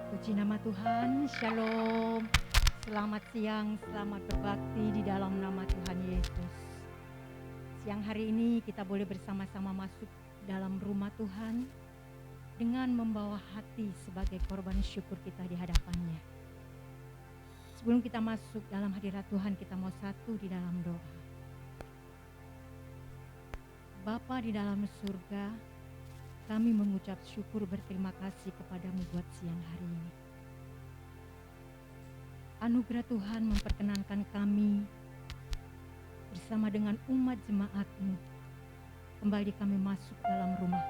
Puji nama Tuhan, Shalom. Selamat siang, selamat berbakti di dalam nama Tuhan Yesus. Siang hari ini kita boleh bersama-sama masuk dalam rumah Tuhan dengan membawa hati sebagai korban syukur kita di hadapannya. Sebelum kita masuk dalam hadirat Tuhan, kita mau satu di dalam doa. Bapa di dalam surga, kami mengucap syukur berterima kasih kepadamu buat siang hari ini. Anugerah Tuhan memperkenankan kami bersama dengan umat jemaat-Mu. Kembali kami masuk dalam rumah.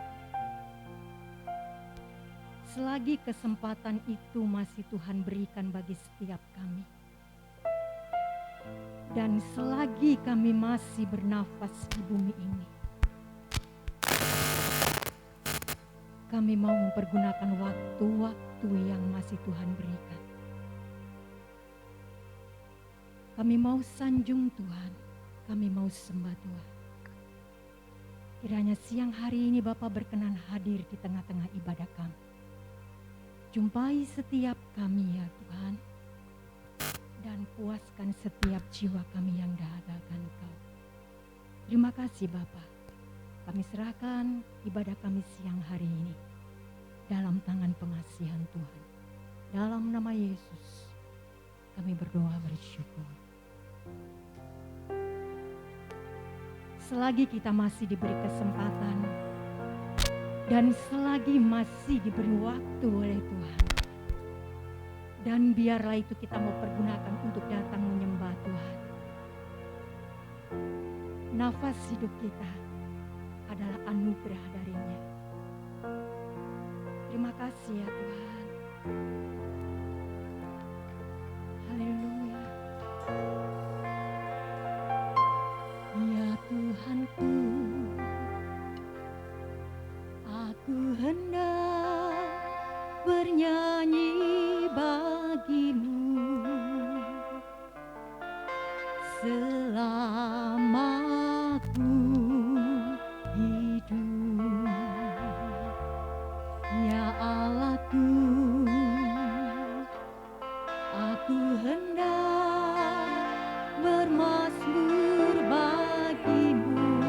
Selagi kesempatan itu masih Tuhan berikan bagi setiap kami. Dan selagi kami masih bernafas di bumi ini, kami mau mempergunakan waktu-waktu yang masih Tuhan berikan. Kami mau sanjung Tuhan, kami mau sembah Tuhan. Kiranya siang hari ini Bapa berkenan hadir di tengah-tengah ibadah kami. Jumpai setiap kami ya Tuhan, dan puaskan setiap jiwa kami yang dahaga akan Engkau. Terima kasih Bapa. Kami serahkan ibadah kami siang hari ini dalam tangan pengasihan Tuhan. Dalam nama Yesus kami berdoa bersyukur. Selagi kita masih diberi kesempatan dan selagi masih diberi waktu oleh Tuhan, dan biarlah itu kita mau pergunakan untuk datang menyembah Tuhan. Nafas hidup kita adalah anugerah darinya. Terima kasih ya Tuhan. Haleluya. Ya Tuhanku, aku hendak bernyanyi bagimu selama aku hidup. Ya Allahku, aku hendak bermazmur bagimu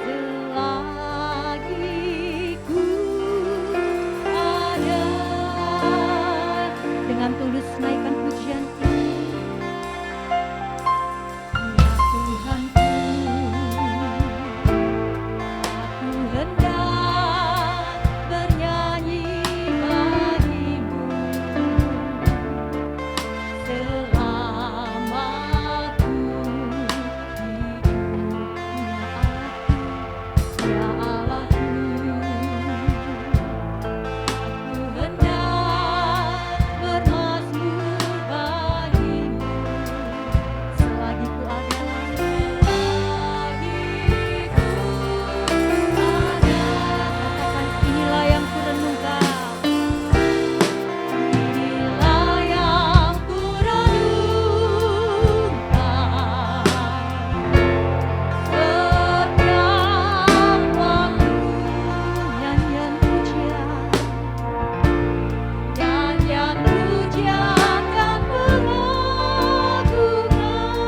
selagi ku ada. Dengan tulus naikkan pujian ini. Ya Tuhanku, aku hendak bernyanyi bagimu selama aku hidup. Ya Allahku, aku hendak bermazmur bagimu selagi ku ada. Katakan, inilah yang ku renungkan. Inilah yang ku renungkan setiap waktu. Nyanyian pujian dan pengagungan kepadamu.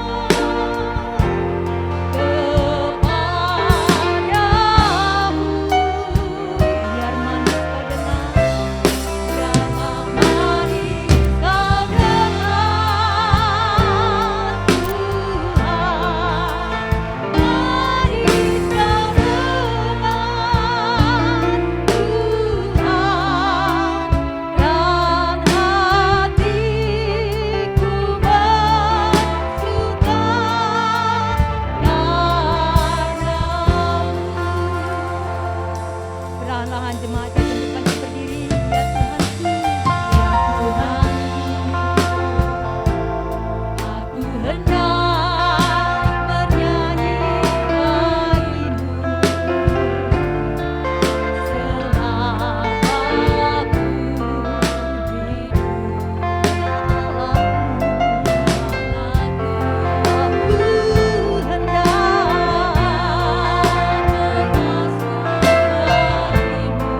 Biar manis kau dengar, biar manis kau dengar Tuhan. Manis kau dengar Tuhan, dan hatiku bersuka karena-Mu. Perlahan-lahan jemaat tentukan berdiri. Ya Tuhanku, ya Tuhan, aku hendak bernyanyi bagimu selama aku hidup. Aku hendak bermazmur bagimu.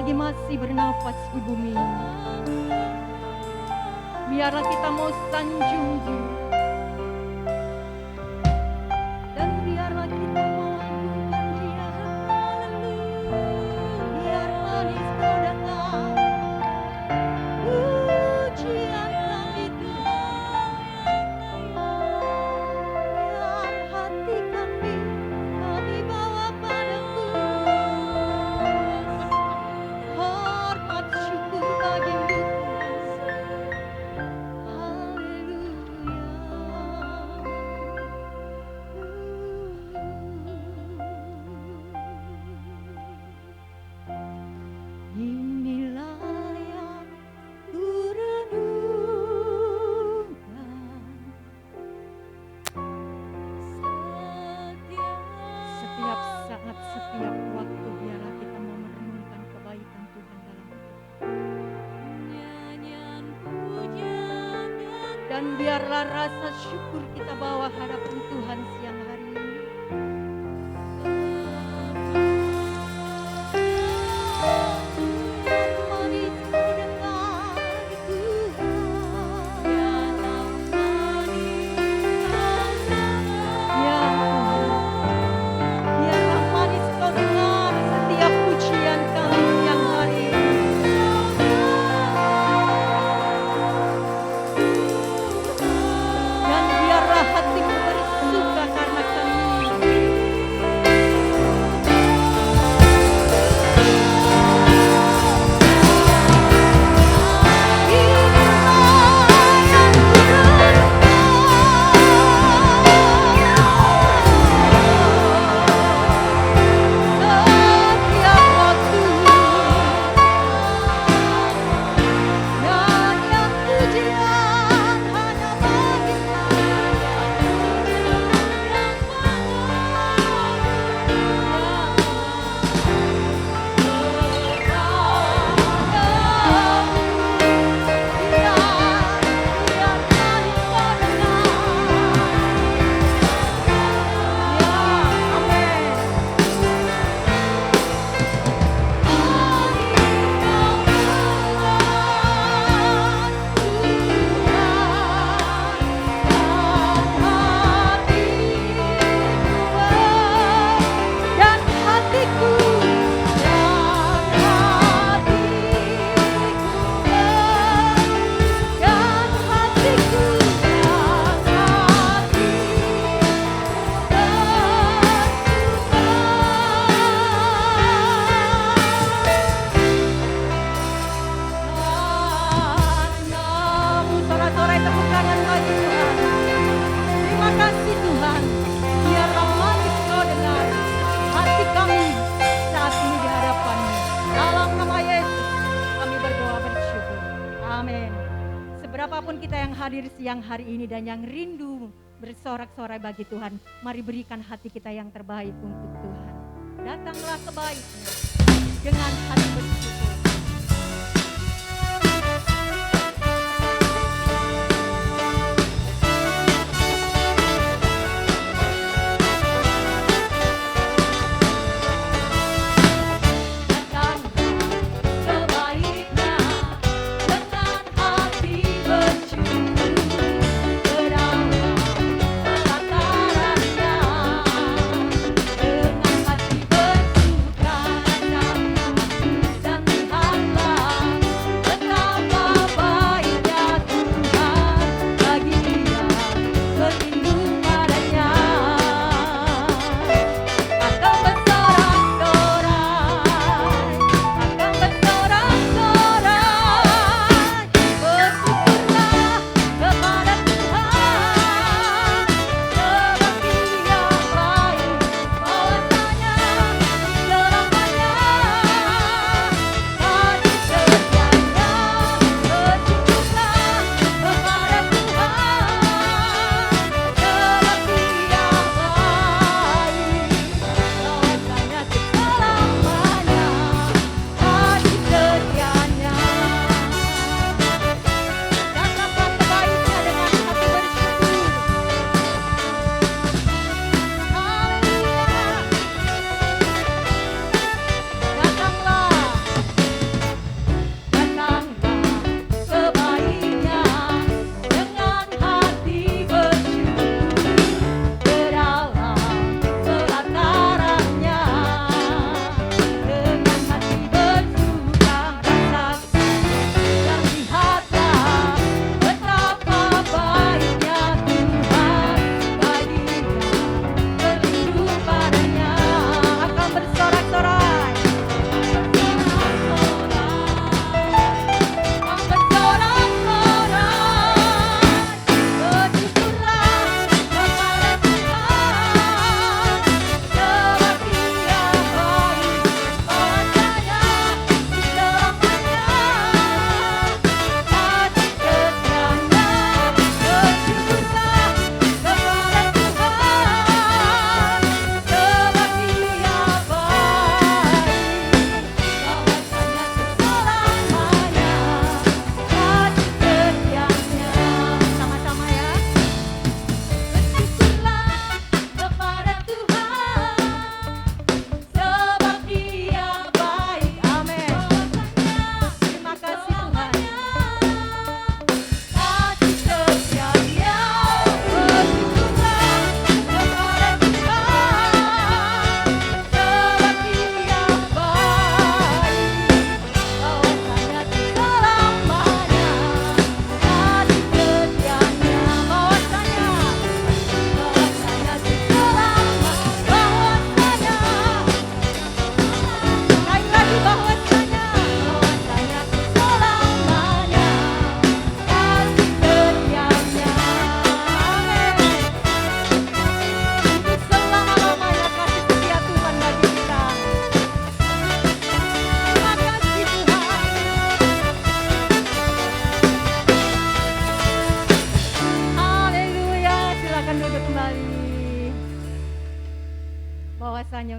selagi masih bernafas di bumi ini. Biarlah kita mau sanjung Dia, dan biarlah kita mau agungkan Dia. Biar manis kau datang, pujian kami Tuhan. Biar hati kami bawa padamu. Hormat syukur bagimu Tuhan. Inilah yang kurenungkan. Setiap saat, setiap waktu, biarlah kita mau merenungkan kebaikan Tuhan dalam hidup. Dan biarlah rasa syukur kita bawa hadapan Tuhan siang hari ini. Manis kau dengar Tuhan. Ya Tuhan, biarlah manis kau dengar setiap pujian kami siang hari ini. Dan biarlah hatiku bersuka karena kami. Setiap waktu dan yang pujian hanya bagimu. Dan hatiku sorak-sorai tepuk tangan bagi Tuhan. Terima kasih Tuhan. Biarlah manis kau dengar hati kami saat ini di hadapan-Mu. Dalam nama Yesus kami berdoa bersyukur. Amin. Seberapapun kita yang hadir siang hari ini dan yang rindu bersorak-sorai bagi Tuhan, mari berikan hati kita yang terbaik untuk Tuhan. Datanglah kebaikan dengan hati bersyukur. Sebaiknya dengan hati bersyukur, teranglah pelatarannya. Dengan hati bersuka, dan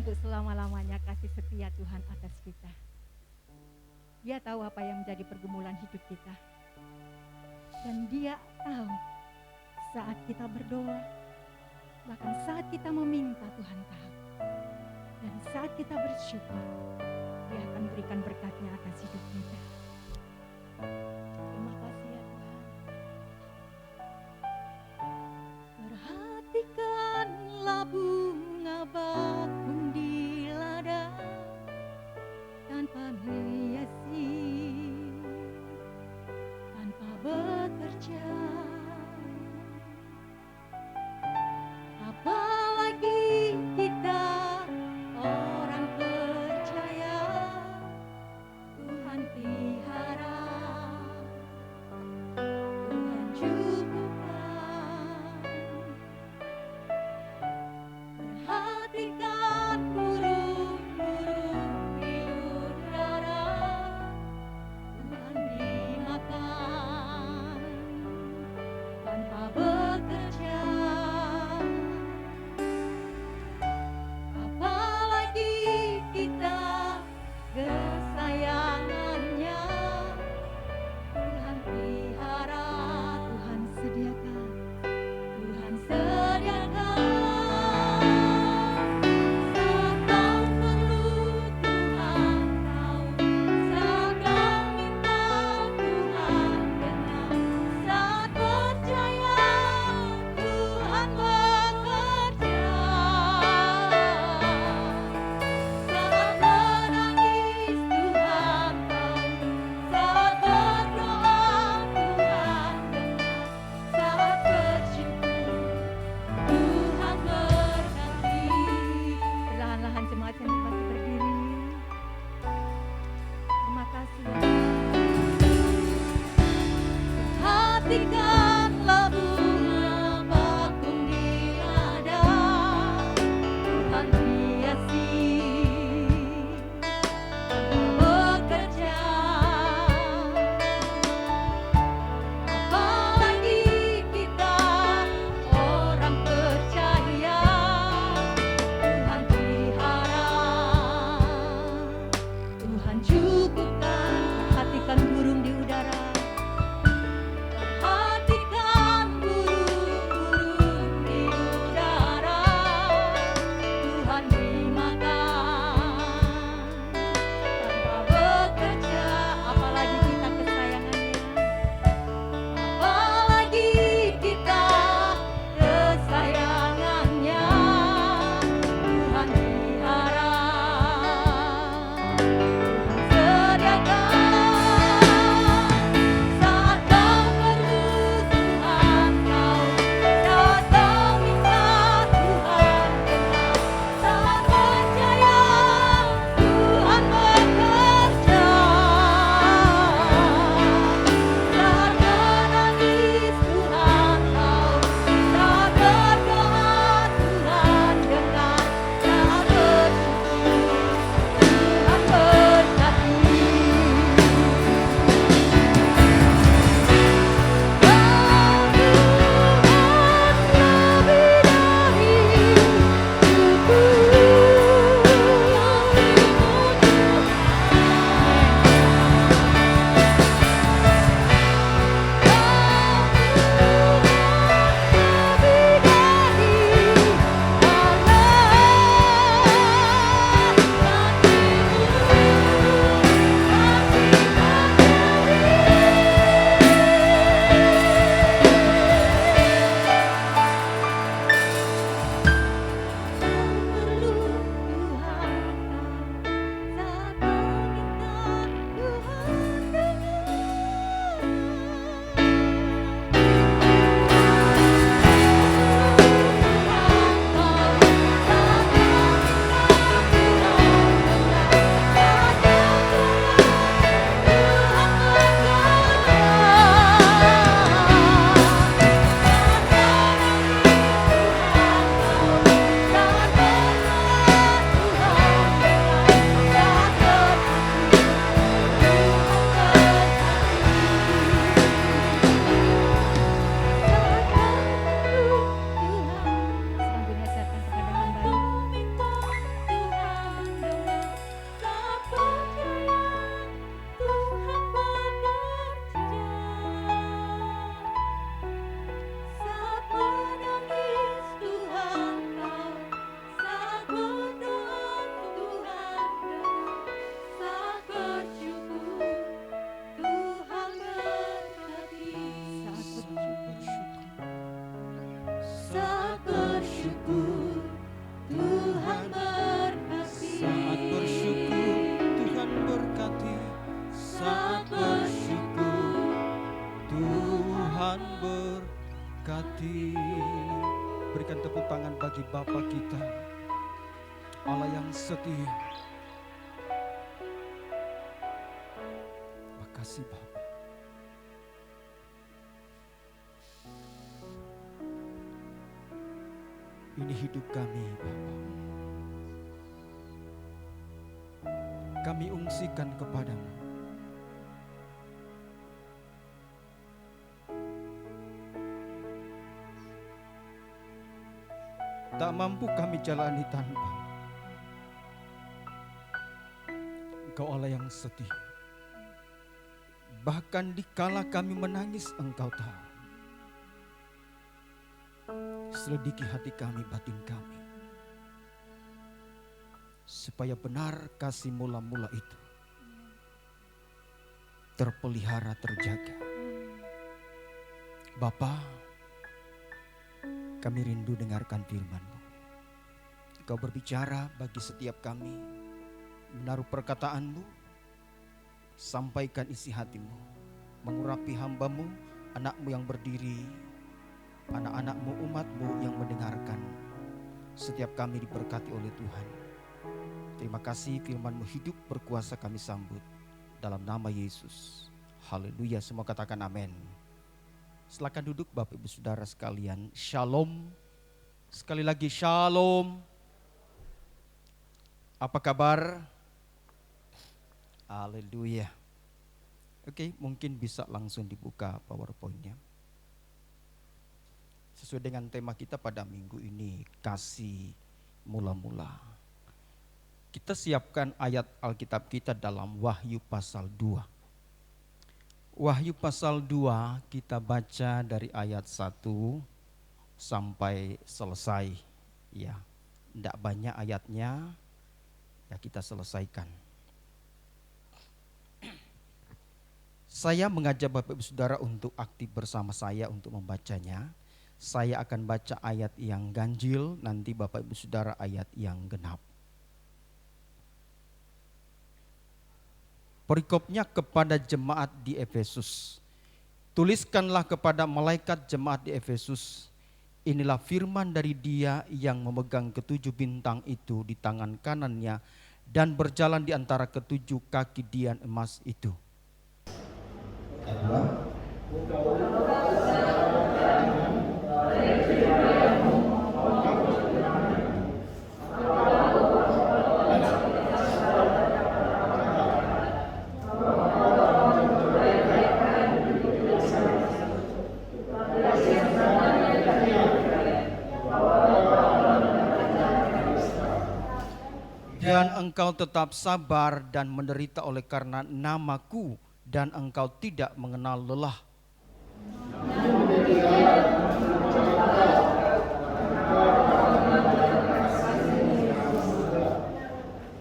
untuk selama-lamanya kasih setia Tuhan atas kita. Dia tahu apa yang menjadi pergumulan hidup kita. Dan dia tahu saat kita berdoa, bahkan saat kita meminta, Tuhan tahu. Dan saat kita bersyukur, dia akan berikan berkat-Nya atas hidup kita. Terima kasih ya Tuhan. Perhatikanlah bunga bakung di ladang tanpa menghiasi, tanpa bekerja. Apalagi kita orang percaya, Tuhan pelihara, Tuhan cukupkan. Perhatikan burung-burung di udara, Tuhan beri makan tanpa bekerja. Apalagi kita kesayangannya, Tuhan pelihara, Tuhan sediakan, Tuhan sediakan. Saat kau perlu Tuhan tahu, saat kau minta Tuhan kenal, saat percaya Tuhan bekerja. Saat menangis Tuhan tahu, saat berdoa Tuhan dengar, saat bersyukur Tuhan berkati. Perlahan-lahan jemaat yang masih berdiri. Terima kasih ya Tuhan. Perhatikanlah bunga bakung di ladang, Tuhan hiasi tanpa bekerja. Apalagi kita orang percaya, Tuhan pelihara, Tuhan cukupkan. Perhatikan burung di udara, perhatikan berkati. Berikan tepuk tangan bagi Bapa kita, Allah yang setia. Makasih Bapa. Ini hidup kami Bapa. Kami ungsikan kepadamu. Tak mampu kami jalani tanpa Engkau Allah yang setia. Bahkan dikala kami menangis, Engkau tahu. Selidiki hati kami, batin kami, supaya benar kasih mula-mula itu terpelihara, terjaga. Bapa, kami rindu dengarkan firman-Mu. Engkau berbicara bagi setiap kami, menaruh perkataan-Mu, sampaikan isi hati-Mu, mengurapi hamba-Mu, anak-Mu yang berdiri, anak-anak-Mu, umat-Mu yang mendengarkan. Setiap kami diberkati oleh Tuhan. Terima kasih firman-Mu hidup berkuasa kami sambut. Dalam nama Yesus. Haleluya, semua katakan amin. Silakan duduk Bapak Ibu Saudara sekalian. Shalom. Sekali lagi shalom. Apa kabar? Haleluya. Oke, mungkin bisa langsung dibuka PowerPoint-nya. Sesuai dengan tema kita pada minggu ini, kasih mula-mula. Kita siapkan ayat Alkitab kita dalam Wahyu pasal 2. Wahyu pasal 2 kita baca dari ayat 1 sampai selesai. Ya, tidak banyak ayatnya, ya kita selesaikan. Saya mengajak Bapak Ibu Saudara untuk aktif bersama saya untuk membacanya. Saya akan baca ayat yang ganjil, nanti Bapak Ibu Saudara ayat yang genap. Perikopnya kepada jemaat di Efesus. Tuliskanlah kepada malaikat jemaat di Efesus, inilah firman dari Dia yang memegang ketujuh bintang itu di tangan kanannya dan berjalan di antara ketujuh kaki dian emas itu. Dan engkau tetap sabar dan menderita oleh karena namaku, dan engkau tidak mengenal lelah.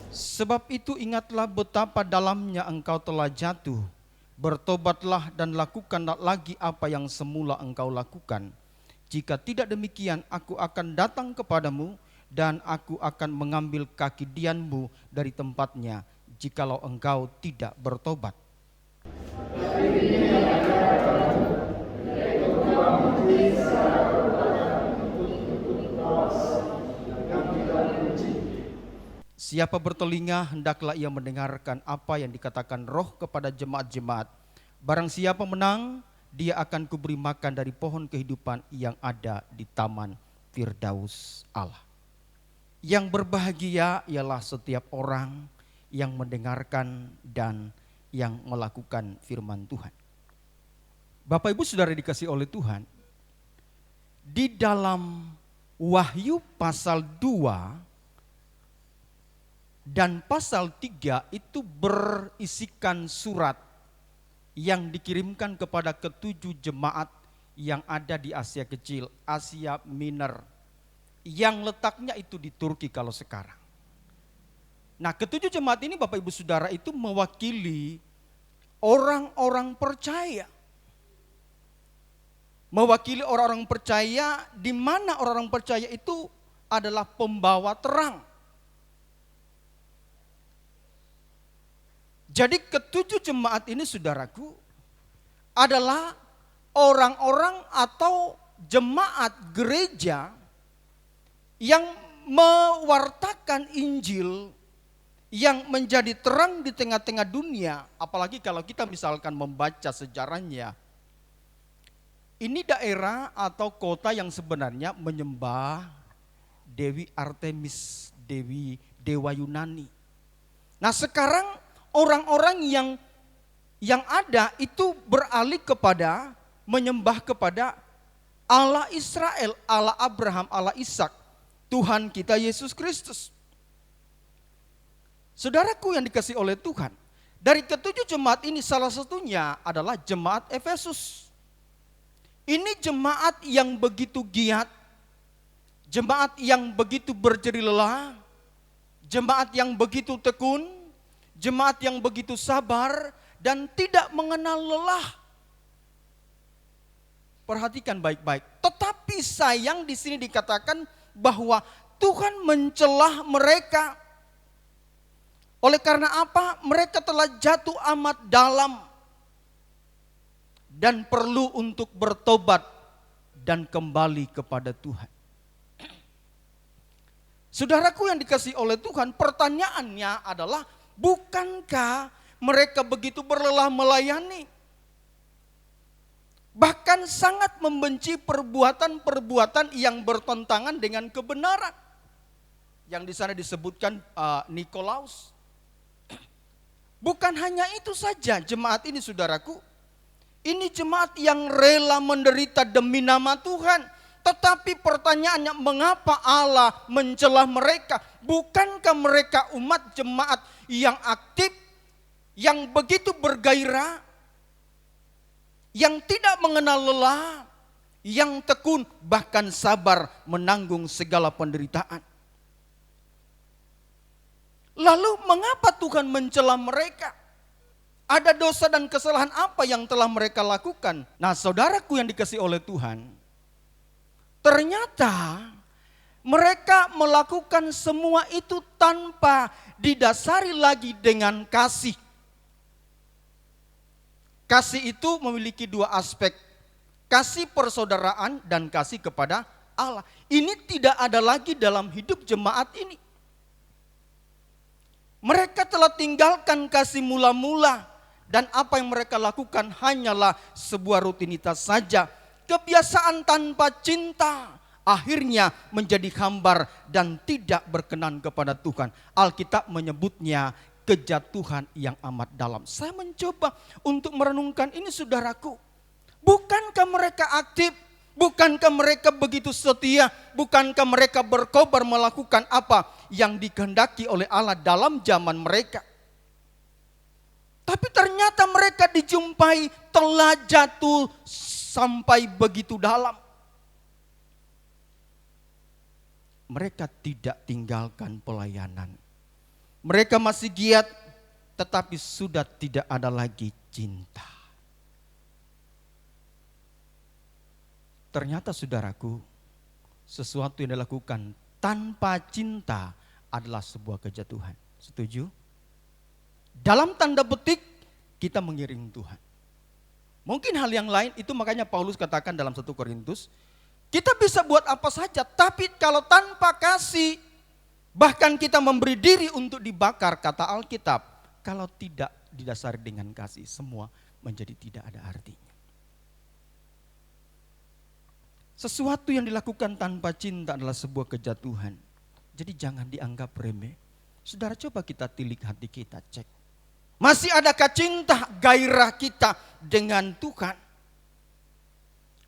Sebab itu ingatlah betapa dalamnya engkau telah jatuh. Bertobatlah dan lakukanlah lagi apa yang semula engkau lakukan. Jika tidak demikian, aku akan datang kepadamu dan aku akan mengambil kaki dianmu dari tempatnya, jikalau engkau tidak bertobat. Siapa bertelinga, hendaklah ia mendengarkan apa yang dikatakan Roh kepada jemaat-jemaat. Barang siapa menang, dia akan kuberi makan dari pohon kehidupan yang ada di taman Firdaus Allah. Yang berbahagia ialah setiap orang yang mendengarkan dan yang melakukan firman Tuhan. Bapak Ibu Saudara dikasih oleh Tuhan, di dalam Wahyu pasal 2 dan pasal 3 itu berisikan surat yang dikirimkan kepada ketujuh jemaat yang ada di Asia Kecil, Asia Minor, yang letaknya itu di Turki kalau sekarang. Nah, ketujuh jemaat ini Bapak Ibu Saudara itu mewakili orang-orang percaya. Mewakili orang-orang percaya, di mana orang-orang percaya itu adalah pembawa terang. Jadi ketujuh jemaat ini saudaraku adalah orang-orang atau jemaat gereja yang mewartakan Injil, yang menjadi terang di tengah-tengah dunia, apalagi kalau kita misalkan membaca sejarahnya. Ini daerah atau kota yang sebenarnya menyembah Dewi Artemis, dewa Yunani. Nah sekarang orang-orang yang ada itu beralih kepada menyembah kepada Allah Israel, Allah Abraham, Allah Ishak, Tuhan kita Yesus Kristus. Saudaraku yang dikasihi oleh Tuhan, dari ketujuh jemaat ini salah satunya adalah jemaat Efesus. Ini jemaat yang begitu giat, jemaat yang begitu berjeri lelah, jemaat yang begitu tekun, jemaat yang begitu sabar dan tidak mengenal lelah. Perhatikan baik-baik. Tetapi sayang di sini dikatakan bahwa Tuhan mencelah mereka. Oleh karena apa? Mereka telah jatuh amat dalam dan perlu untuk bertobat dan kembali kepada Tuhan. Saudaraku yang dikasihi oleh Tuhan, pertanyaannya adalah, bukankah mereka begitu berlelah melayani? Bahkan sangat membenci perbuatan-perbuatan yang bertentangan dengan kebenaran. Yang di sana disebutkan Nikolaus. Bukan hanya itu saja jemaat ini saudaraku. Ini jemaat yang rela menderita demi nama Tuhan. Tetapi pertanyaannya, mengapa Allah mencela mereka? Bukankah mereka umat jemaat yang aktif, yang begitu bergairah, yang tidak mengenal lelah, yang tekun bahkan sabar menanggung segala penderitaan? Lalu mengapa Tuhan mencela mereka? Ada dosa dan kesalahan apa yang telah mereka lakukan? Nah saudaraku yang dikasihi oleh Tuhan, ternyata mereka melakukan semua itu tanpa didasari lagi dengan kasih. Kasih itu memiliki dua aspek, kasih persaudaraan dan kasih kepada Allah. Ini tidak ada lagi dalam hidup jemaat ini. Mereka telah tinggalkan kasih mula-mula dan apa yang mereka lakukan hanyalah sebuah rutinitas saja. Kebiasaan tanpa cinta akhirnya menjadi hambar dan tidak berkenan kepada Tuhan. Alkitab menyebutnya kejatuhan yang amat dalam. Saya mencoba untuk merenungkan ini saudaraku. Bukankah mereka aktif? Bukankah mereka begitu setia? Bukankah mereka berkobar melakukan apa yang dikehendaki oleh Allah dalam zaman mereka? Tapi ternyata mereka dijumpai telah jatuh sampai begitu dalam. Mereka tidak tinggalkan pelayanan. Mereka masih giat, tetapi sudah tidak ada lagi cinta. Ternyata saudaraku, sesuatu yang dilakukan tanpa cinta adalah sebuah kejatuhan. Setuju? Dalam tanda petik kita mengiring Tuhan. Mungkin hal yang lain itu makanya Paulus katakan dalam 1 Korintus, kita bisa buat apa saja, tapi kalau tanpa kasih, bahkan kita memberi diri untuk dibakar, kata Alkitab, kalau tidak didasari dengan kasih, semua menjadi tidak ada artinya. Sesuatu yang dilakukan tanpa cinta adalah sebuah kejatuhan. Jadi jangan dianggap remeh. Saudara, coba kita tilik hati kita, cek. Masih adakah cinta, gairah kita dengan Tuhan?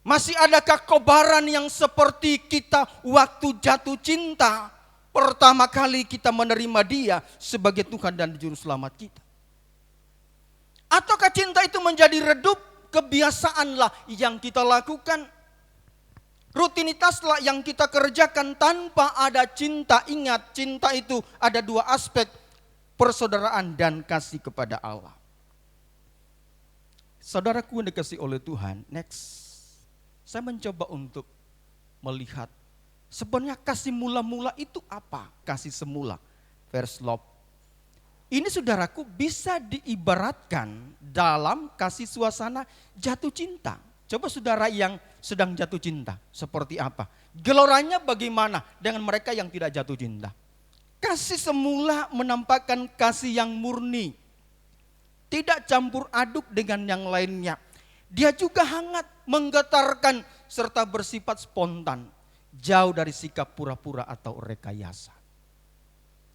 Masih adakah kobaran yang seperti kita waktu jatuh cinta? Pertama kali kita menerima Dia sebagai Tuhan dan Juru Selamat kita. Ataukah cinta itu menjadi redup, kebiasaanlah yang kita lakukan? Rutinitaslah yang kita kerjakan tanpa ada cinta. Ingat, cinta itu ada dua aspek, persaudaraan dan kasih kepada Allah. Saudaraku yang dikasihi oleh Tuhan, next. Saya mencoba untuk melihat sebenarnya kasih mula-mula itu apa? Kasih semula, first love. Ini saudaraku bisa diibaratkan dalam kasih suasana jatuh cinta. Coba saudara yang sedang jatuh cinta, seperti apa? Geloranya bagaimana dengan mereka yang tidak jatuh cinta? Kasih semula menampakkan kasih yang murni. Tidak campur aduk dengan yang lainnya. Dia juga hangat, menggetarkan, serta bersifat spontan. Jauh dari sikap pura-pura atau rekayasa.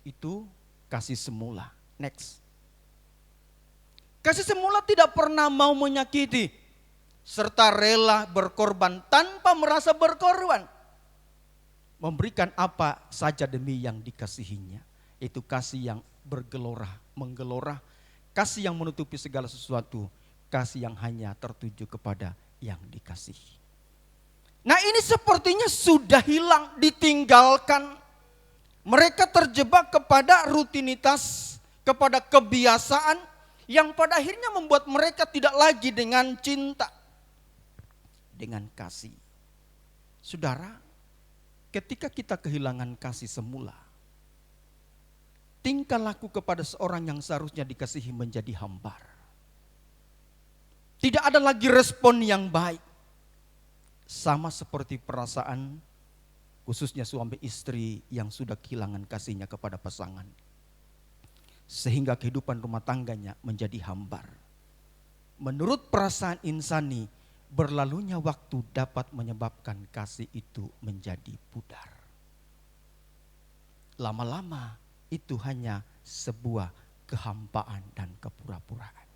Itu kasih semula. Next. Kasih semula tidak pernah mau menyakiti, serta rela berkorban tanpa merasa berkorban. Memberikan apa saja demi yang dikasihinya. Itu kasih yang bergelora, menggelora. Kasih yang menutupi segala sesuatu. Kasih yang hanya tertuju kepada yang dikasihi. Nah ini sepertinya sudah hilang, ditinggalkan. Mereka terjebak kepada rutinitas, kepada kebiasaan yang pada akhirnya membuat mereka tidak lagi dengan cinta, dengan kasih. Saudara, ketika kita kehilangan kasih semula, tingkah laku kepada seorang yang seharusnya dikasihi menjadi hambar. Tidak ada lagi respon yang baik. Sama seperti perasaan khususnya suami istri yang sudah kehilangan kasihnya kepada pasangan. Sehingga kehidupan rumah tangganya menjadi hambar. Menurut perasaan insani, berlalunya waktu dapat menyebabkan kasih itu menjadi pudar. Lama-lama itu hanya sebuah kehampaan dan kepura-puraan.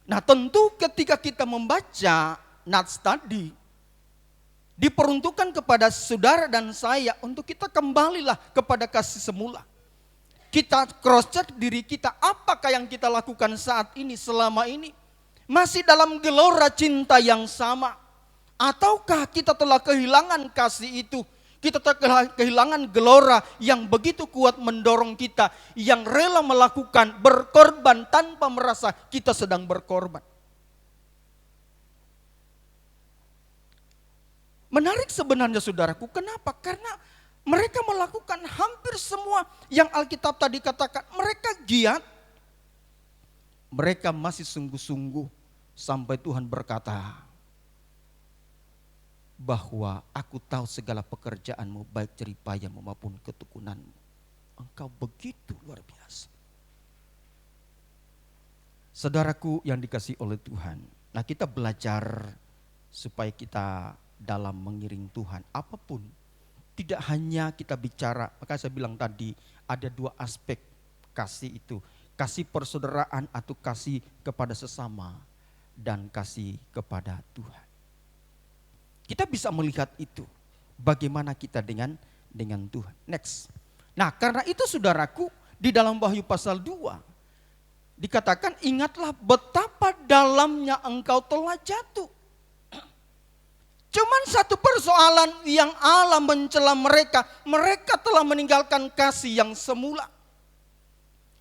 Nah tentu ketika kita membaca nats tadi, diperuntukkan kepada saudara dan saya untuk kita kembalilah kepada kasih semula. Kita cross check diri kita, apakah yang kita lakukan saat ini, selama ini. Masih dalam gelora cinta yang sama. Ataukah kita telah kehilangan kasih itu. Kita telah kehilangan gelora yang begitu kuat mendorong kita. Yang rela melakukan, berkorban tanpa merasa kita sedang berkorban. Menarik sebenarnya saudaraku, kenapa? Karena mereka melakukan hampir semua yang Alkitab tadi katakan. Mereka giat, mereka masih sungguh-sungguh sampai Tuhan berkata bahwa aku tahu segala pekerjaanmu, baik jeripayamu maupun ketekunanmu. Engkau begitu luar biasa. Saudaraku yang dikasihi oleh Tuhan, nah kita belajar supaya kita dalam mengiring Tuhan, apapun, tidak hanya kita bicara, maka saya bilang tadi ada dua aspek kasih itu. Kasih persaudaraan atau kasih kepada sesama dan kasih kepada Tuhan. Kita bisa melihat itu, bagaimana kita dengan Tuhan. Next. Nah karena itu saudaraku, di dalam Wahyu pasal 2, dikatakan ingatlah betapa dalamnya engkau telah jatuh. Cuman satu persoalan yang Allah mencela mereka. Mereka telah meninggalkan kasih yang semula.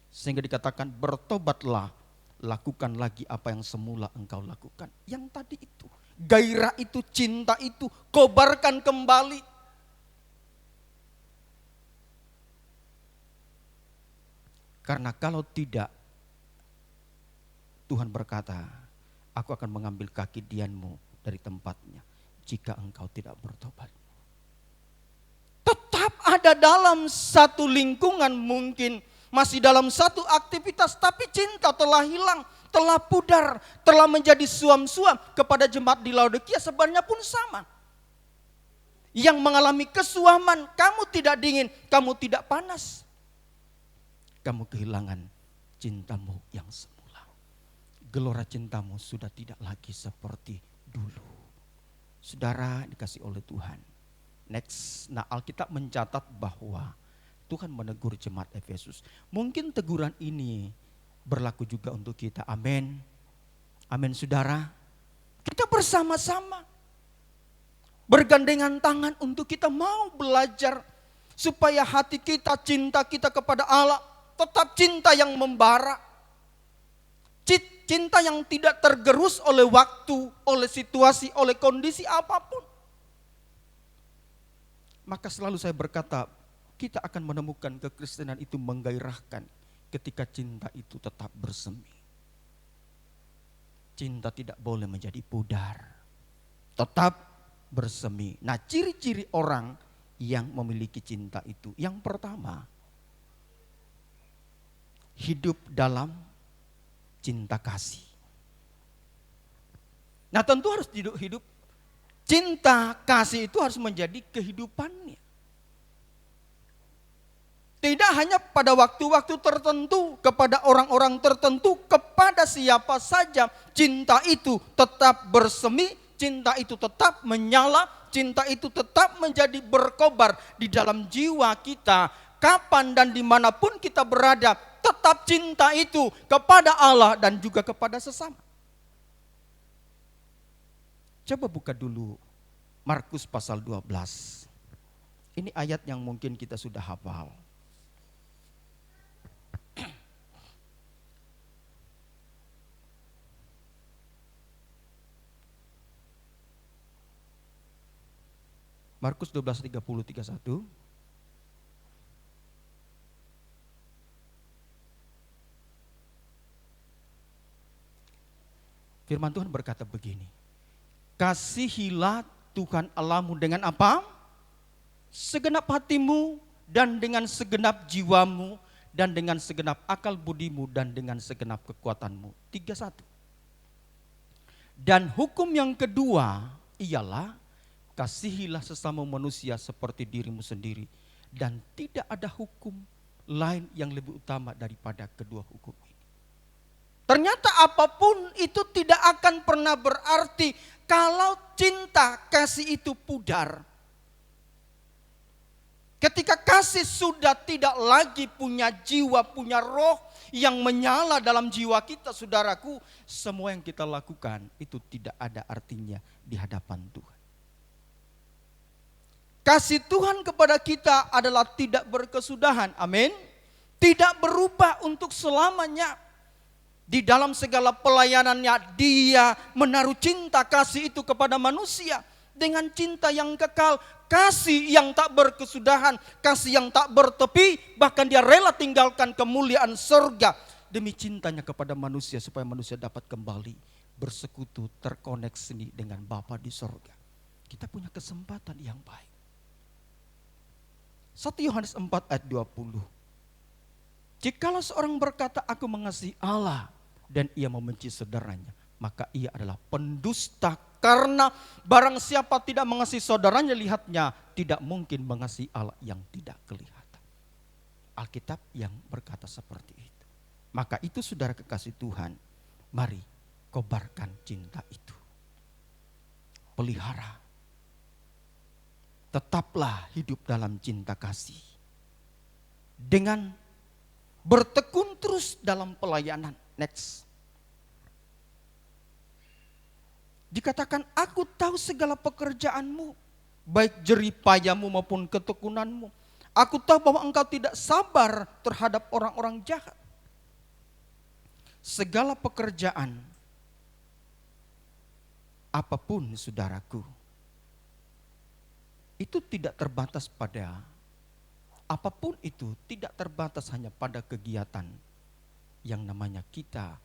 Sehingga dikatakan bertobatlah. Lakukan lagi apa yang semula engkau lakukan. Yang tadi itu. Gairah itu, cinta itu. Kobarkan kembali. Karena kalau tidak. Tuhan berkata. Aku akan mengambil kaki dianmu dari tempatnya. Jika engkau tidak bertobat. Tetap ada dalam satu lingkungan mungkin. Masih dalam satu aktivitas. Tapi cinta telah hilang. Telah pudar. Telah menjadi suam-suam. Kepada jemaat di Laodikia sebenarnya pun sama. Yang mengalami kesuaman. Kamu tidak dingin. Kamu tidak panas. Kamu kehilangan cintamu yang semula. Gelora cintamu sudah tidak lagi seperti dulu. Saudara dikasih oleh Tuhan. Next, nah Alkitab mencatat bahwa Tuhan menegur jemaat Efesus. Mungkin teguran ini berlaku juga untuk kita. Amin. Amin saudara. Kita bersama-sama bergandengan tangan untuk kita mau belajar. Supaya hati kita, cinta kita kepada Allah tetap cinta yang membara. Cinta yang tidak tergerus oleh waktu, oleh situasi, oleh kondisi apapun. Maka selalu saya berkata, kita akan menemukan kekristenan itu menggairahkan ketika cinta itu tetap bersemi. cinta tidak boleh menjadi pudar. Tetap bersemi. Nah, ciri-ciri orang yang memiliki cinta itu. Yang pertama, hidup dalam cinta kasih. Nah, tentu harus hidup cinta kasih itu harus menjadi kehidupannya. Tidak hanya pada waktu-waktu tertentu, kepada orang-orang tertentu, kepada siapa saja. Cinta itu tetap bersemi, cinta itu tetap menyala, cinta itu tetap menjadi berkobar di dalam jiwa kita. Kapan dan dimanapun kita berada, tetap cinta itu kepada Allah dan juga kepada sesama. Coba buka dulu Markus pasal 12. Ini ayat yang mungkin kita sudah hafal. Markus 12:30-31. Firman Tuhan berkata begini. Kasihilah Tuhan Allahmu dengan apa? Segenap hatimu dan dengan segenap jiwamu dan dengan segenap akal budimu dan dengan segenap kekuatanmu. 31. Dan hukum yang kedua ialah kasihilah sesama manusia seperti dirimu sendiri. Dan tidak ada hukum lain yang lebih utama daripada kedua hukum ini. Ternyata apapun itu tidak akan pernah berarti kalau cinta kasih itu pudar. Ketika kasih sudah tidak lagi punya jiwa, punya roh yang menyala dalam jiwa kita, saudaraku, semua yang kita lakukan itu tidak ada artinya di hadapan Tuhan. Kasih Tuhan kepada kita adalah tidak berkesudahan, amin. Tidak berubah untuk selamanya. Di dalam segala pelayanannya dia menaruh cinta kasih itu kepada manusia. Dengan cinta yang kekal, kasih yang tak berkesudahan, kasih yang tak bertepi. Bahkan dia rela tinggalkan kemuliaan surga demi cintanya kepada manusia supaya manusia dapat kembali bersekutu, terkoneksi dengan Bapa di surga. Kita punya kesempatan yang baik. 1 Yohanes 4 ayat 20. Jikalau seorang berkata aku mengasihi Allah dan ia membenci saudaranya, maka ia adalah pendusta. Karena barang siapa tidak mengasihi saudaranya, lihatnya tidak mungkin mengasihi Allah yang tidak kelihatan. Alkitab yang berkata seperti itu. Maka itu saudara kekasih Tuhan, mari kobarkan cinta itu. Pelihara. Tetaplah hidup dalam cinta kasih. Dengan bertekun terus dalam pelayanan. Next. Dikatakan aku tahu segala pekerjaanmu. Baik jeripayamu maupun ketekunanmu. Aku tahu bahwa engkau tidak sabar terhadap orang-orang jahat. Segala pekerjaan. Apapun saudaraku. Itu tidak terbatas pada, apapun itu tidak terbatas hanya pada kegiatan yang namanya kita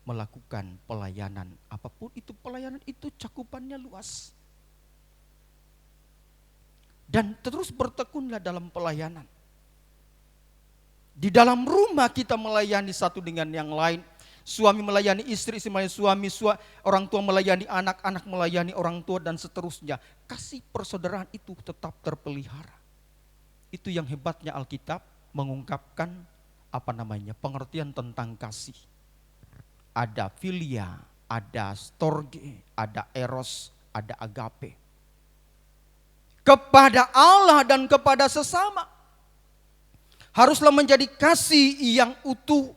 melakukan pelayanan. Apapun itu pelayanan itu cakupannya luas. Dan terus bertekunlah dalam pelayanan. Di dalam rumah kita melayani satu dengan yang lain. Suami melayani istri, istri melayani suami, orang tua melayani anak, anak melayani orang tua dan seterusnya. Kasih persaudaraan itu tetap terpelihara. Itu yang hebatnya Alkitab mengungkapkan pengertian tentang kasih. Ada filia, ada storge, ada eros, ada agape. Kepada Allah dan kepada sesama. Haruslah menjadi kasih yang utuh.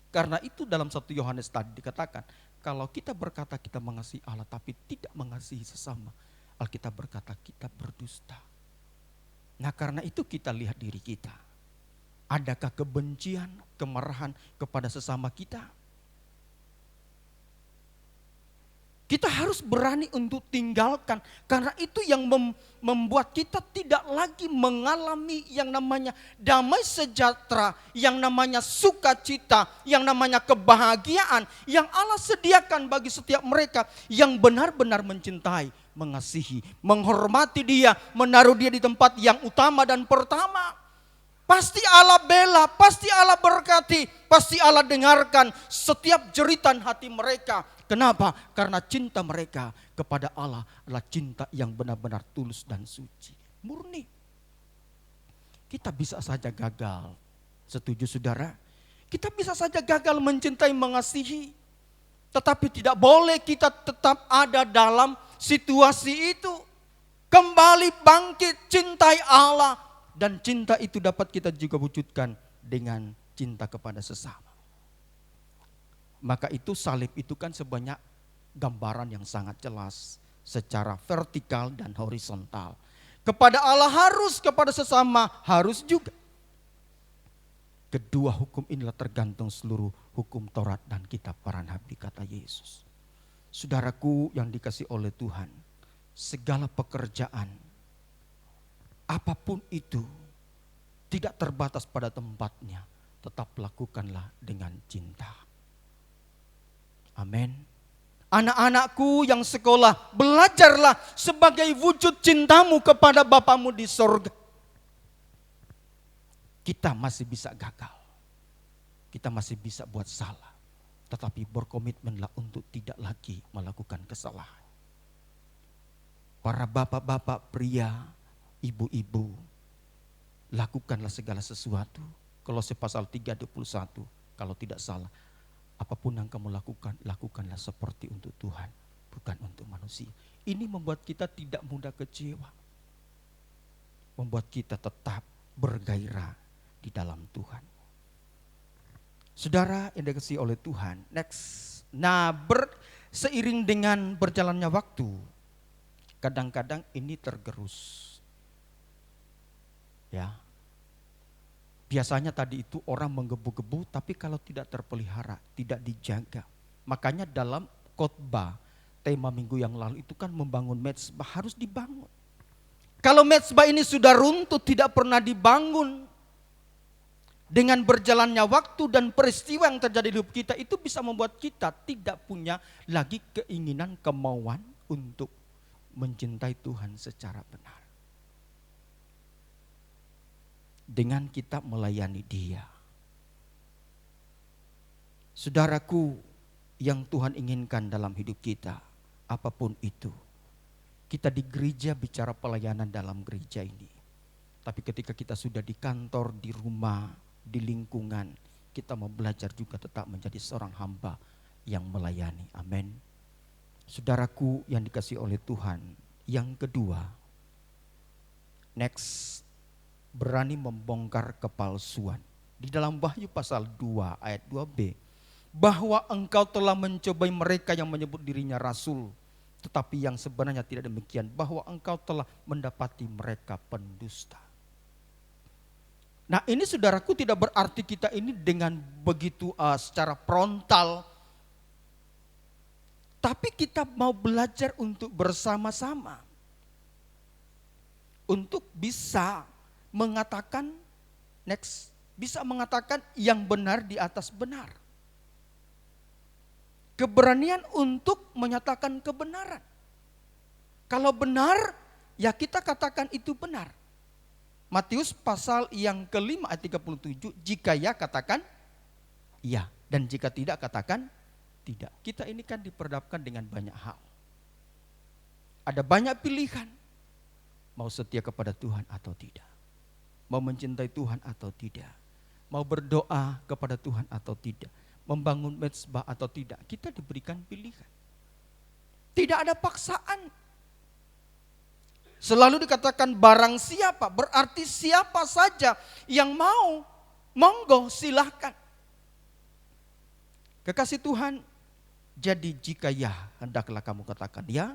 Karena itu dalam 1 Yohanes tadi dikatakan, kalau kita berkata kita mengasihi Allah tapi tidak mengasihi sesama, Alkitab berkata kita berdusta. Nah karena itu kita lihat diri kita. Adakah kebencian, kemarahan kepada sesama kita? Kita harus berani untuk tinggalkan. Karena itu yang membuat kita tidak lagi mengalami yang namanya damai sejahtera, yang namanya sukacita, yang namanya kebahagiaan, yang Allah sediakan bagi setiap mereka yang benar-benar mencintai, mengasihi, menghormati Dia, menaruh Dia di tempat yang utama dan pertama. Pasti Allah bela, pasti Allah berkati, pasti Allah dengarkan setiap jeritan hati mereka. Kenapa? Karena cinta mereka kepada Allah adalah cinta yang benar-benar tulus dan suci, murni. Kita bisa saja gagal, setuju saudara? Kita bisa saja gagal mencintai, mengasihi. Tetapi tidak boleh kita tetap ada dalam situasi itu. Kembali bangkit, cintai Allah. Dan cinta itu dapat kita juga wujudkan dengan cinta kepada sesama. Maka itu salib itu kan sebanyak gambaran yang sangat jelas secara vertikal dan horizontal. Kepada Allah harus, kepada sesama harus juga. Kedua hukum inilah tergantung seluruh hukum Taurat dan kitab para nabi, kata Yesus. Saudaraku yang dikasihi oleh Tuhan, segala pekerjaan apapun itu tidak terbatas pada tempatnya, tetap lakukanlah dengan cinta. Amin. Anak-anakku yang sekolah, belajarlah sebagai wujud cintamu kepada Bapamu di sorga. Kita masih bisa gagal. Kita masih bisa buat salah. Tetapi berkomitmenlah untuk tidak lagi melakukan kesalahan. Para bapak-bapak, pria, ibu-ibu, lakukanlah segala sesuatu. Kolose pasal 3:21, kalau tidak salah. Apapun yang kamu lakukan, lakukanlah seperti untuk Tuhan, bukan untuk manusia. Ini membuat kita tidak mudah kecewa. Membuat kita tetap bergairah di dalam Tuhan. Saudara yang dikasihi oleh Tuhan, next. Nah, seiring dengan berjalannya waktu, kadang-kadang ini tergerus. Ya. Biasanya tadi itu orang menggebu-gebu, tapi kalau tidak terpelihara, tidak dijaga. Makanya dalam khotbah tema minggu yang lalu itu kan membangun mezbah harus dibangun. Kalau mezbah ini sudah runtuh, tidak pernah dibangun, dengan berjalannya waktu dan peristiwa yang terjadi di hidup kita itu bisa membuat kita tidak punya lagi keinginan, kemauan untuk mencintai Tuhan secara benar. Dengan kita melayani Dia. Saudaraku yang Tuhan inginkan dalam hidup kita, apapun itu. Kita di gereja bicara pelayanan dalam gereja ini. Tapi ketika kita sudah di kantor, di rumah, di lingkungan, kita mau belajar juga tetap menjadi seorang hamba yang melayani. Amin. Saudaraku yang dikasihi oleh Tuhan, yang kedua, next, berani membongkar kepalsuan. Di dalam Wahyu pasal 2 ayat 2b, bahwa engkau telah mencobai mereka yang menyebut dirinya rasul, tetapi yang sebenarnya tidak demikian, bahwa engkau telah mendapati mereka pendusta. Nah, ini saudaraku tidak berarti kita ini dengan begitu secara frontal, tapi kita mau belajar untuk bersama-sama untuk bisa mengatakan next, bisa mengatakan yang benar di atas benar. Keberanian untuk menyatakan kebenaran. Kalau benar, ya kita katakan itu benar. Matius pasal yang kelima ayat 37, jika ya katakan ya, dan jika tidak katakan tidak. Kita ini kan diperhadapkan dengan banyak hal. Ada banyak pilihan. Mau setia kepada Tuhan atau tidak. Mau mencintai Tuhan atau tidak. Mau berdoa kepada Tuhan atau tidak. Membangun mezbah atau tidak. Kita diberikan pilihan. Tidak ada paksaan. Selalu dikatakan barang siapa, berarti siapa saja yang mau, monggo silahkan. Kekasih Tuhan, jadi jika ya hendaklah kamu katakan ya,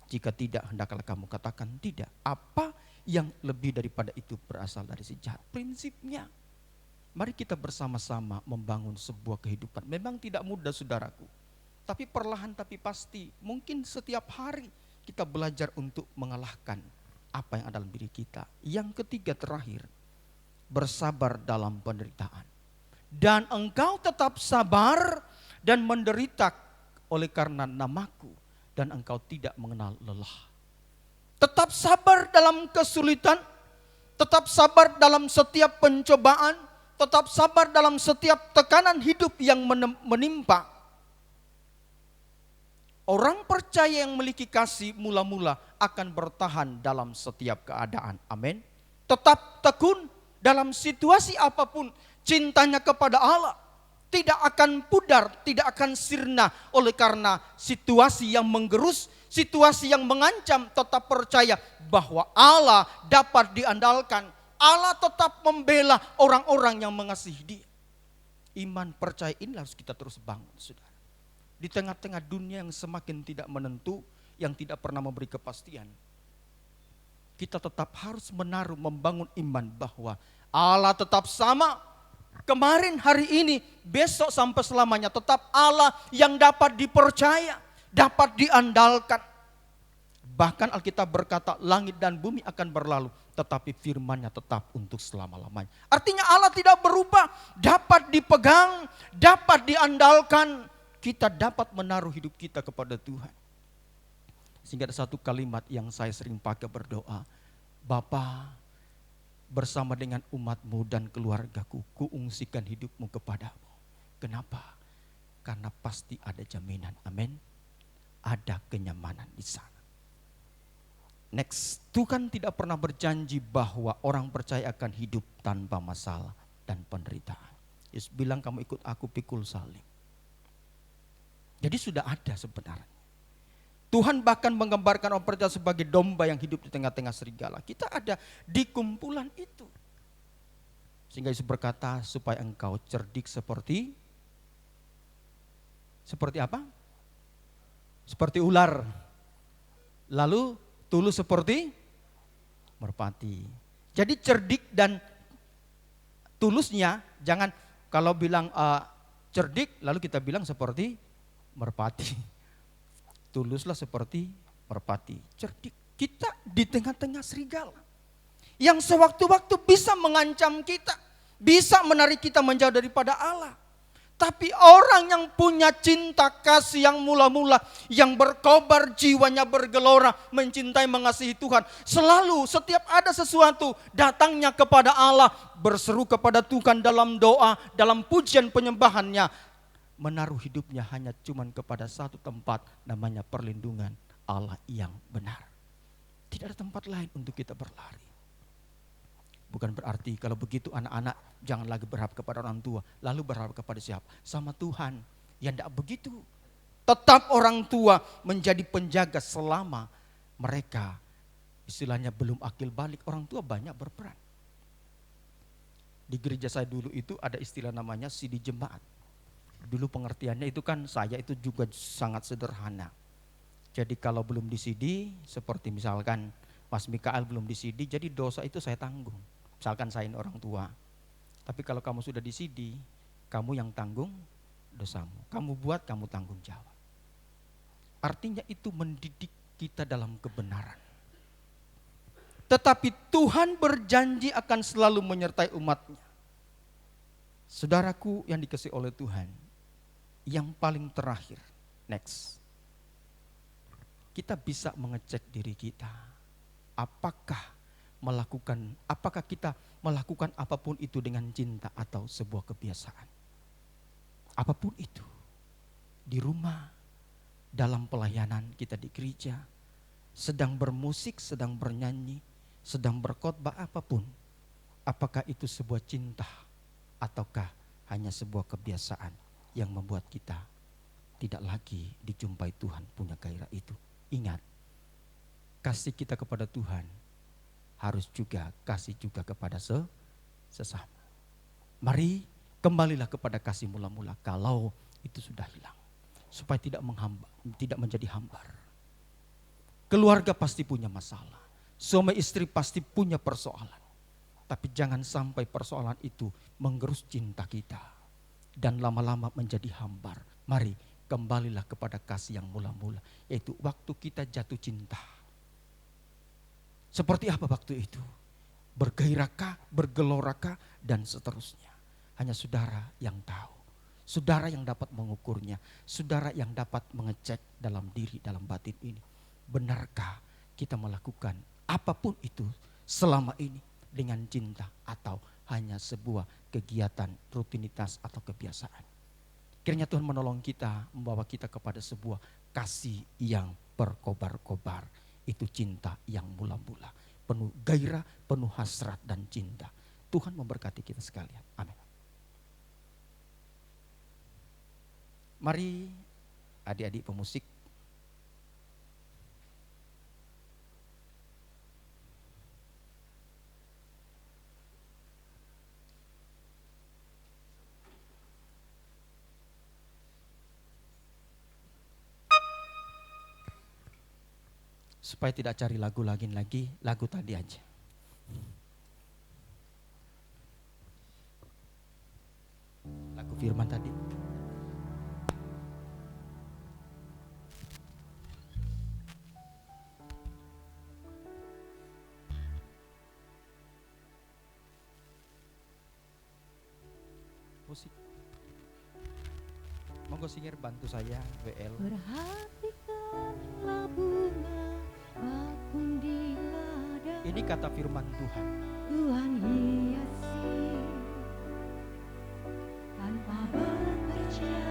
jika tidak hendaklah kamu katakan tidak. Apa yang lebih daripada itu berasal dari si jahat. Prinsipnya, mari kita bersama-sama membangun sebuah kehidupan. Memang tidak mudah saudaraku. Tapi perlahan tapi pasti, mungkin setiap hari kita belajar untuk mengalahkan apa yang ada dalam diri kita. Yang ketiga terakhir, bersabar dalam penderitaan. Dan engkau tetap sabar dan menderita oleh karena namaku, dan engkau tidak mengenal lelah. Tetap sabar dalam kesulitan, tetap sabar dalam setiap pencobaan, tetap sabar dalam setiap tekanan hidup yang menimpa. Orang percaya yang memiliki kasih mula-mula akan bertahan dalam setiap keadaan. Amin. Tetap tekun dalam situasi apapun, cintanya kepada Allah tidak akan pudar, tidak akan sirna oleh karena situasi yang menggerus, situasi yang mengancam. Tetap percaya bahwa Allah dapat diandalkan. Allah tetap membela orang-orang yang mengasihi Dia. Iman percaya ini harus kita terus bangun, saudara. Di tengah-tengah dunia yang semakin tidak menentu, yang tidak pernah memberi kepastian, kita tetap harus membangun iman bahwa Allah tetap sama. Kemarin, hari ini, besok sampai selamanya tetap Allah yang dapat dipercaya, dapat diandalkan. Bahkan Alkitab berkata langit dan bumi akan berlalu, tetapi firman-Nya tetap untuk selama-lamanya. Artinya Allah tidak berubah, dapat dipegang, dapat diandalkan. Kita dapat menaruh hidup kita kepada Tuhan. Sehingga ada satu kalimat yang saya sering pakai berdoa. Bapa, bersama dengan umat-Mu dan keluargaku, kuungsikan hidupmu kepadamu. Kenapa? Karena pasti ada jaminan. Amin. Ada kenyamanan di sana. Next, Tuhan tidak pernah berjanji bahwa orang percaya akan hidup tanpa masalah dan penderitaan. Yesus bilang, kamu ikut aku pikul salib. Jadi sudah ada sebenarnya. Tuhan bahkan menggambarkan orang percaya sebagai domba yang hidup di tengah-tengah serigala. Kita ada di kumpulan itu. Sehingga Yesus berkata, supaya engkau cerdik seperti apa? Seperti ular. Lalu tulus seperti merpati. Jadi cerdik dan tulusnya, jangan kalau bilang cerdik lalu kita bilang seperti merpati. Tuluslah seperti merpati. Cerdik. Kita di tengah-tengah serigala yang sewaktu-waktu bisa mengancam kita, bisa menarik kita menjauh daripada Allah. Tapi orang yang punya cinta kasih yang mula-mula, yang berkobar jiwanya bergelora, mencintai mengasihi Tuhan, selalu setiap ada sesuatu datangnya kepada Allah, berseru kepada Tuhan dalam doa, dalam pujian penyembahannya, menaruh hidupnya hanya cuman kepada satu tempat, namanya perlindungan Allah yang benar. Tidak ada tempat lain untuk kita berlari. Bukan berarti kalau begitu anak-anak jangan lagi berharap kepada orang tua. Lalu berharap kepada siapa? Sama Tuhan. Ya tidak begitu. Tetap orang tua menjadi penjaga selama mereka istilahnya belum akil balik. Orang tua banyak berperan. Di gereja saya dulu itu ada istilah namanya sidi jemaat. Dulu pengertiannya itu kan saya itu juga sangat sederhana. Jadi kalau belum di CD, seperti misalkan Mas Mikael belum di CD, jadi dosa itu saya tanggung. Misalkan saya ini orang tua. Tapi kalau kamu sudah di CD, kamu yang tanggung dosamu. Kamu buat, kamu tanggung jawab. Artinya itu mendidik kita dalam kebenaran. Tetapi Tuhan berjanji akan selalu menyertai umatnya. Saudaraku yang dikasihi oleh Tuhan, yang paling terakhir, next. Kita bisa mengecek diri kita. Apakah kita melakukan apapun itu dengan cinta atau sebuah kebiasaan. Apapun itu. Di rumah, dalam pelayanan kita di gereja, sedang bermusik, sedang bernyanyi, sedang berkhotbah apapun. Apakah itu sebuah cinta ataukah hanya sebuah kebiasaan yang membuat kita tidak lagi dijumpai Tuhan punya gairah itu. Ingat, kasih kita kepada Tuhan harus juga kasih juga kepada sesama. Mari kembalilah kepada kasih mula-mula kalau itu sudah hilang. Supaya tidak menjadi hambar. Keluarga pasti punya masalah. Suami istri pasti punya persoalan. Tapi jangan sampai persoalan itu menggerus cinta kita. Dan lama-lama menjadi hambar. Mari kembalilah kepada kasih yang mula-mula, yaitu waktu kita jatuh cinta. Seperti apa waktu itu? Bergairakah, bergelorakah, dan seterusnya. Hanya saudara yang tahu. Saudara yang dapat mengukurnya. Saudara yang dapat mengecek dalam diri, dalam batin ini. Benarkah kita melakukan apapun itu selama ini dengan cinta, atau hanya sebuah kegiatan, rutinitas, atau kebiasaan. Kiranya Tuhan menolong kita, membawa kita kepada sebuah kasih yang berkobar-kobar. Itu cinta yang mula-mula, penuh gairah, penuh hasrat dan cinta. Tuhan memberkati kita sekalian. Amin. Mari adik-adik pemusik, supaya tidak cari lagu lagi, lagu tadi aja. Lagu firman tadi. Musik. Monggo singer bantu saya, WL. Perhatikanlah bunga bakung di ladang. Ini kata firman Tuhan. Tuhan hiasi tanpa bekerja.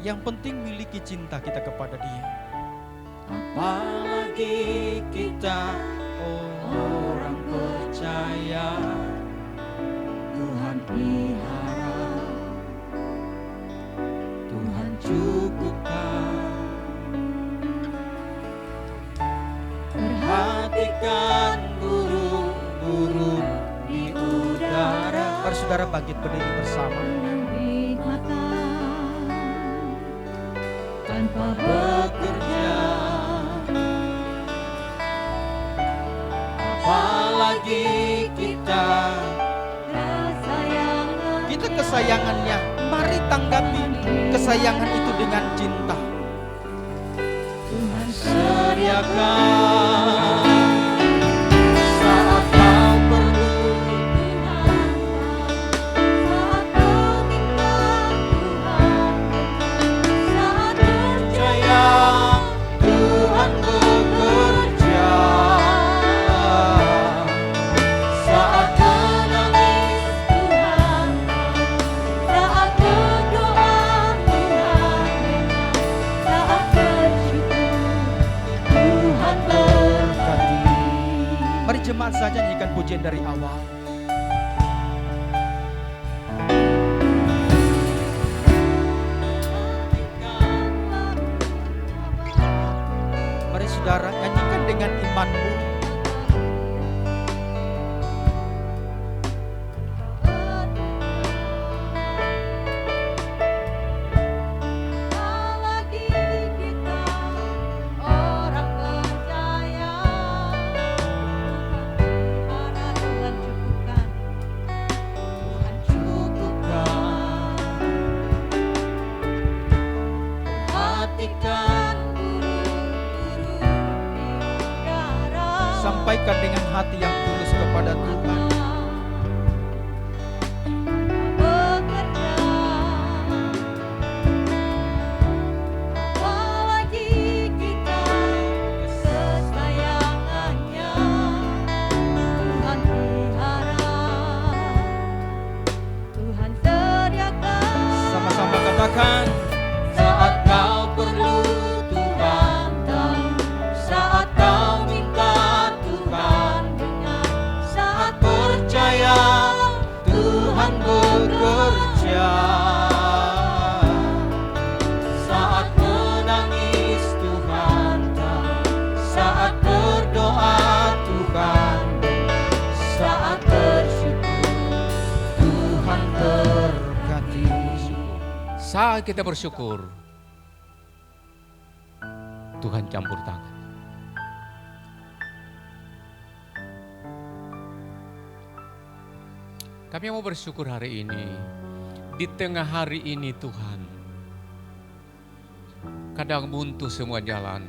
Yang penting miliki cinta kita kepada Dia. Apalagi kita orang percaya, Tuhan pelihara, Tuhan cukupkan. Perhatikan burung-burung di udara. Mari saudara bangkit berdiri bersama. Tanpa bekerja, apalagi kita kesayangannya. Mari tanggapi kesayangan itu dengan cinta. Tuhan sediakan saat kau perlu, saat kau minta Tuhan, saat percaya Tuhan bekerja, saat menangis Tuhan, saat berdoa Tuhan, saat bersyukur Tuhan berkati. Mari jemaat saja nyanyikan pujian dari awal. Mari saudara nyanyikan dengan imanmu. Apalagi kita orang percaya, Tuhan cukupkan, Tuhan cukupkan. Perhatikan burung-burung di udara. Sampaikan dengan hati yang tulus kepada Tuhan. Bekerja, apalagi kita kesayangannya, Tuhan pelihara, Tuhan sediakan. Sama-sama katakan. Saat kau perlu Tuhan tahu, saat kau minta Tuhan dengar, saat percaya Tuhan bekerja, saat menangis Tuhan tahu, saat berdoa Tuhan dengar, saat bersyukur Tuhan berkati. Saat kita bersyukur, Tuhan campur tangan. Kami mau bersyukur hari ini. Di tengah hari ini Tuhan, kadang buntu semua jalan.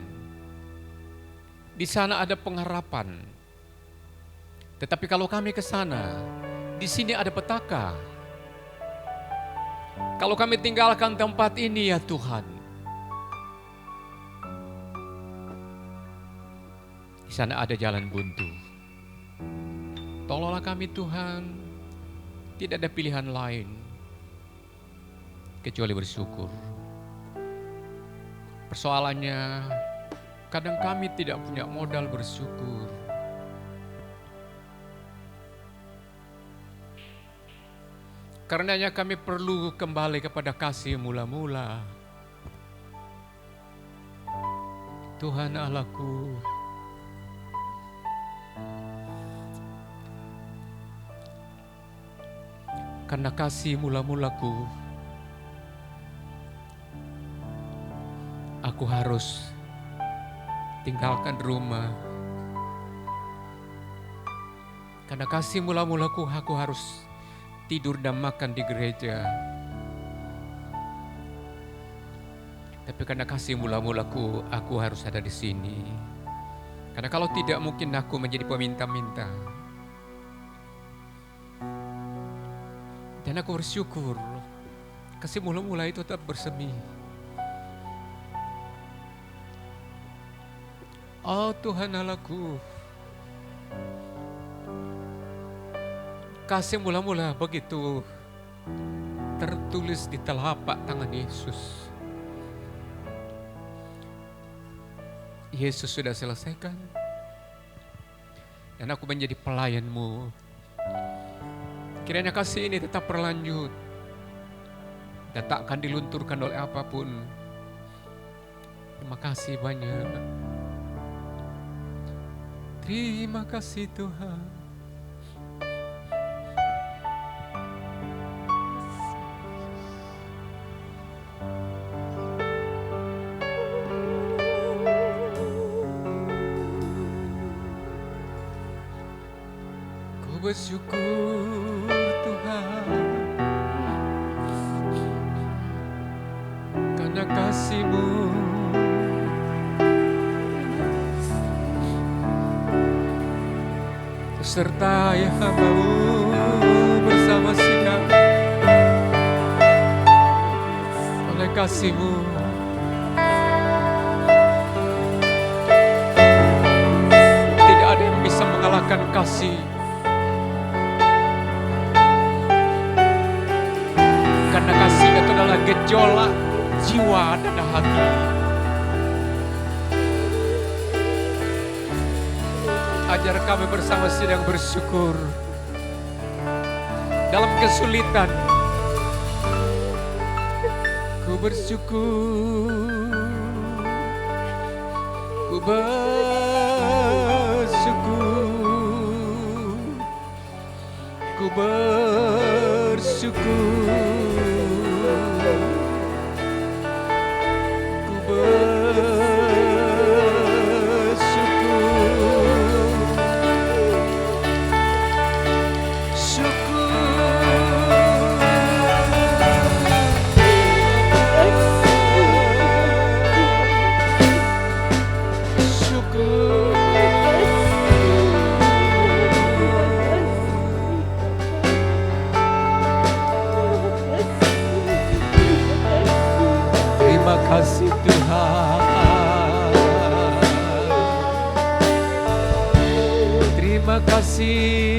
Di sana ada pengharapan. Tetapi kalau kami ke sana, di sini ada petaka. Kalau kami tinggalkan tempat ini ya Tuhan, di sana ada jalan buntu. Tolonglah kami Tuhan, tidak ada pilihan lain kecuali bersyukur. Persoalannya, kadang kami tidak punya modal bersyukur. Karenanya kami perlu kembali kepada kasih mula-mula. Tuhan Allahku, karena kasih mula-mulaku, aku harus tinggalkan rumah. Karena kasih mula-mulaku, aku harus tidur dan makan di gereja. Tapi karena kasih mula-mulaku, aku harus ada di sini. Karena kalau tidak mungkin aku menjadi peminta-minta. Dan aku bersyukur, kasih mula-mula itu tetap bersemi. Oh Tuhan Allahku, kasih mula-mula begitu tertulis di telapak tangan Yesus. Yesus sudah selesaikan. Dan aku menjadi pelayan-Mu. Kiranya kasih ini tetap berlanjut. Dan tak akan dilunturkan oleh apapun. Terima kasih banyak. Terima kasih Tuhan. Bersyukur Tuhan karena kasih-Mu, sertai hamba-Mu bersama sidang oleh kasih-Mu. Tidak ada yang bisa mengalahkan kasih. Karena kasih itu adalah gejolak jiwa dan hati. Ajar kami bersama sedang bersyukur dalam kesulitan. Ku bersyukur, ku bersyukur, ku bersyukur. Terima kasih Tuhan. Terima kasih.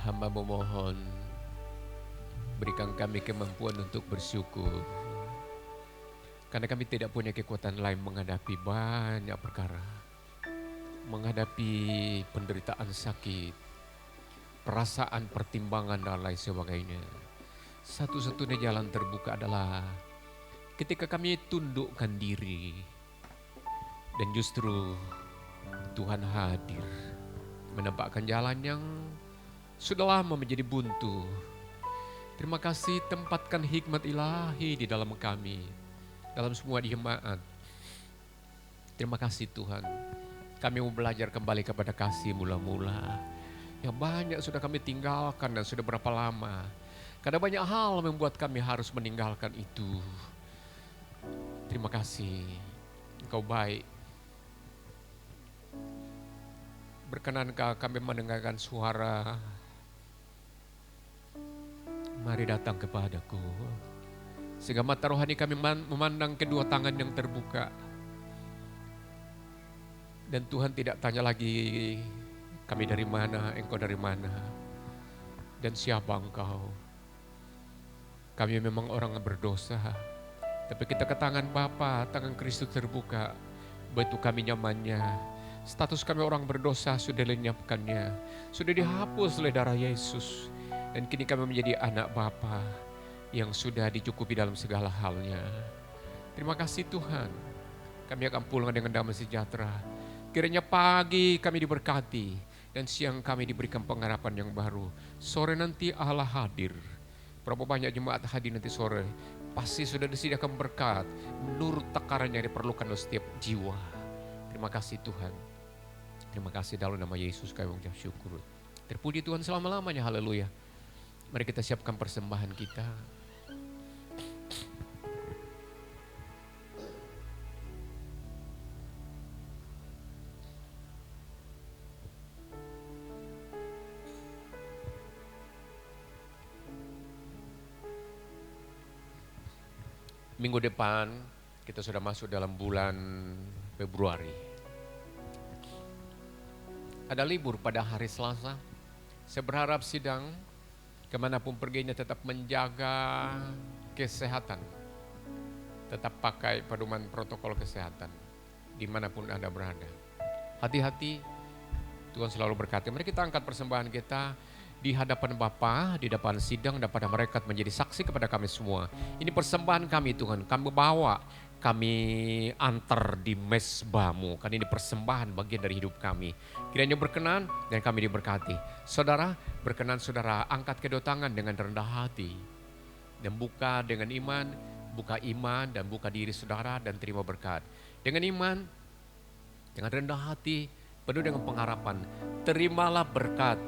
Hamba memohon, berikan kami kemampuan untuk bersyukur. Karena kami tidak punya kekuatan lain menghadapi banyak perkara. Menghadapi penderitaan sakit, perasaan, pertimbangan, dan lain sebagainya. Satu-satunya jalan terbuka adalah ketika kami tundukkan diri. Dan justru Tuhan hadir, menampakkan jalan yang sudah lama menjadi buntu. Terima kasih, tempatkan hikmat ilahi di dalam kami, dalam semua jemaat. Terima kasih Tuhan, kami mau belajar kembali kepada kasih mula-mula. Yang banyak sudah kami tinggalkan dan sudah berapa lama. Karena banyak hal membuat kami harus meninggalkan itu. Terima kasih, Engkau baik. Berkenankah kami mendengarkan suara? Mari datang kepadaku. Sehingga mata rohani kami memandang kedua tangan yang terbuka. Dan Tuhan tidak tanya lagi, kami dari mana, engkau dari mana, dan siapa engkau. Kami memang orang berdosa, tapi kita ke tangan Bapa, tangan Kristus terbuka. Batu kami nyamannya. Status kami orang berdosa sudah dilenyapkannya, sudah dihapus oleh darah Yesus. Dan kini kami menjadi anak Bapa yang sudah dicukupi dalam segala halnya. Terima kasih Tuhan. Kami akan pulang dengan damai sejahtera. Kiranya pagi kami diberkati dan siang kami diberikan pengharapan yang baru. Sore nanti Allah hadir. Berapa banyak jemaat hadir nanti sore. Pasti sudah disediakan berkat menurut takaran yang diperlukan oleh setiap jiwa. Terima kasih Tuhan. Terima kasih dalam nama Yesus kami mengucap syukur. Terpuji Tuhan selama-lamanya, haleluya. Mari kita siapkan persembahan kita. Minggu depan kita sudah masuk dalam bulan Februari. Ada libur pada hari Selasa. Saya berharap sidang kemanapun perginya tetap menjaga kesehatan. Tetap pakai pedoman protokol kesehatan dimanapun Anda berada. Hati-hati, Tuhan selalu berkati. Mari kita angkat persembahan kita di hadapan Bapa, di depan sidang, dan pada mereka menjadi saksi kepada kami semua. Ini persembahan kami Tuhan, kami bawa, kami antar di mezbamu, karena ini persembahan bagian dari hidup kami. Kiranya berkenan dan kami diberkati. Saudara, berkenan saudara angkat kedua tangan dengan rendah hati. Dan buka dengan iman, buka iman dan buka diri saudara dan terima berkat. Dengan iman, dengan rendah hati, penuh dengan pengharapan. Terimalah berkat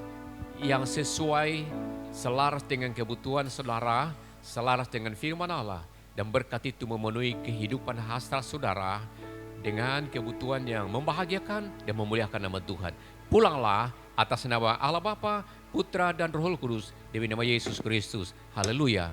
yang sesuai, selaras dengan kebutuhan saudara, selaras dengan firman Allah. Dan berkat itu memenuhi kehidupan hasrat saudara dengan kebutuhan yang membahagiakan dan memuliakan nama Tuhan. Pulanglah atas nama Allah Bapa, Putra dan Roh Kudus, demi nama Yesus Kristus. Haleluya.